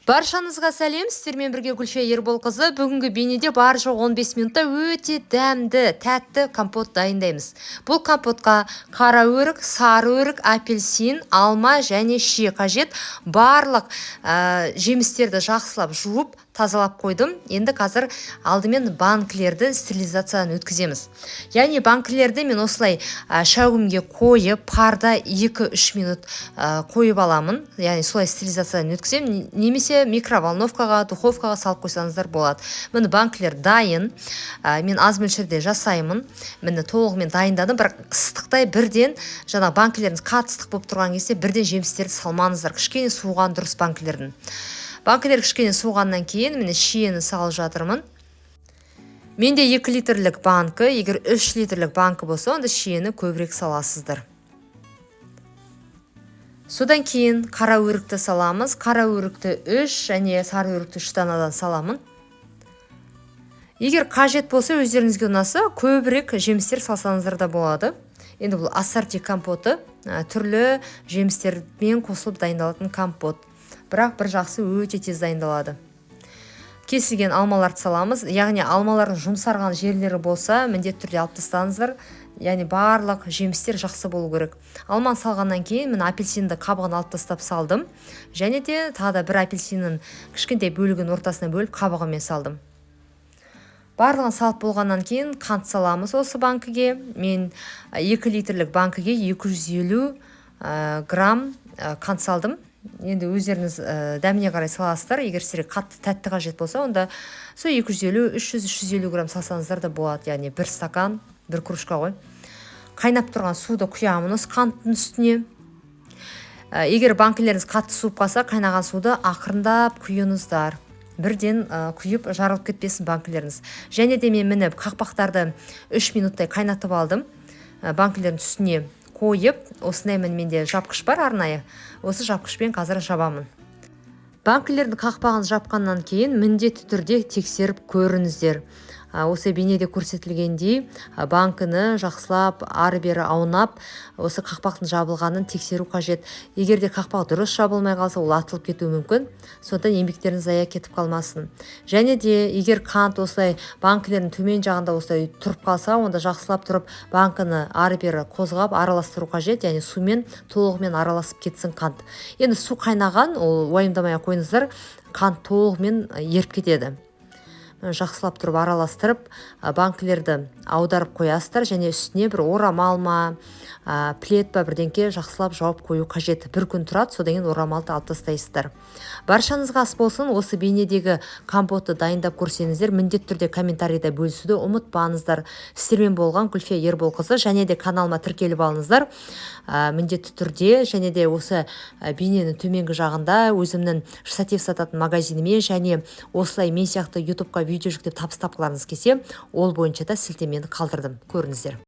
Баршаңызға сәлем, сіздермен бірге Гүлшия Ерболқызы. Бүгінгі бейнеде бар жоқ 15 минутта өте дәмді, тәтті компот дайындаймыз. Бұл компотқа қара өрік, сары өрік, апельсин, алма және шие қажет. Барлық жемістерді жақсылап жуып, тазалап қойдым. Енді қазір алдымен банкілерді стерилизациядан өткіземіз. Яғни банкілерді мен осылай шәугімге қойып, парда 2-3 минут қойып аламын. Яғни солай стерилизациядан өткізем. Немесе микроволновкаға, духовкаға салып қойсаңыздар болады. Міне банкілер дайын. Мен аз мөлшерде жасаймын. Міне толығымен дайындадым. Бірақ ыстықтай бірден жаңа банкілеріңіз қатты ыстық болып тұрған кезде бірден жемістерді салмаңыздар. Кішкене суыған дұрыс банкілердің. Банкілер кішкене суығаннан кейін міне шиені салып жатырмын. Менде 2 литрлік банкі, егер 3 литрлік банкі болса, онда шиені көбірек саласыздар. Содан кейін қара өрікті саламыз. Қара өрікті 3 және сары өрікті 3 данадан саламын. Егер қажет болса, өздеріңізге ұнаса, көбірек жемістер салсаңыздар да болады. Енді бұл ассорти компоты, түрлі жемістермен қосылып дайындалатын компот. Бірақ бір жақсы өте тез дайындалады. Кесілген алмаларды саламыз. Яғни алмалардың жұмсарған жерлері болса, міндетті түрде алып тастаңыздар. Яғни барлық жемістер жақсы болу керек. Алманы салғаннан кейін мен апельсинді қабығын алып тастап салдым. Және де тағы да бір апельсиннің кішкентай бөлігін ортасына бөліп қабығымен салдым. Барлығын салып болғаннан кейін қант саламыз осы банкіге. Мен 2 литрлік банкіге 250 грамм қант салдым. Енді өздеріңіз дәміне қарай саласыздар. Егер сіздерге қатты тәтті қажет болса, онда сол 250, 300, 350 грамм салсаңыздар да болады. Яғни 1 стакан, 1 кружка ғой. Қайнап тұрған суды құямын осы қанттың үстіне. Егер банкілеріңіз қатты суып қалса, қайнаған суды ақырындап құйыңыздар. Бірден құйып жарылып кетпесін банкілеріңіз. Және де мен міне қақпақтарды 3 минуттай қайнатып алдым. Банкілердің үстіне қойып, осындай менде жапқыш бар арнайы. Осы жапқышпен қазір жабамын. Банкілердің қақпағын жапқаннан кейін міндетті түрде тексеріп көріңіздер. Осы бейнеде көрсетілгендей банкіні жақсылап ары-бері аунап, осы қақпақтың жабылғанын тексеру қажет. Егер де қақпақ дұрыс жабылмай қалса, ол атылып кетуі мүмкін. Сондықтан еңбектеріңіз зая кетіп қалмасын. Және де егер қант осылай банкілердің төмен жағында осылай тұрып қалса, онда жақсылап тұрып банкіні ары-бері қозғап араластыру қажет. Яғни сумен толығымен араласып кетсін қант. Енді су қайнаған, ол уайымдамай қойыңыздар, қант толығымен еріп кетеді. Жақсылап тұрып араластырып, банкілерді аударып қоясыздар және үстіне бір орамал ма, плед ба бірдеңке жақсылап жауып қою қажет. Бір күн тұрады, содан кейін орамалды алып тастайсыздар. Баршаңызға ас болсын. Осы бейнедегі компотты дайындап көрсеңіздер, міндетті түрде комментарийда бөлісуді ұмытпаңыздар. Сіздермен болған Гүлшия Ерболқызы, және де каналыма тіркеліп алыңыздар. Міндетті түрде және де осы бейненің төменгі жағында өзімнің штатив сататын магазиніме және осылай мен сияқты ютубқа видео жүктеп табыс тапқыларыңыз келсе, ол бойынша да сілтемені қалдырдым. Көріңіздер.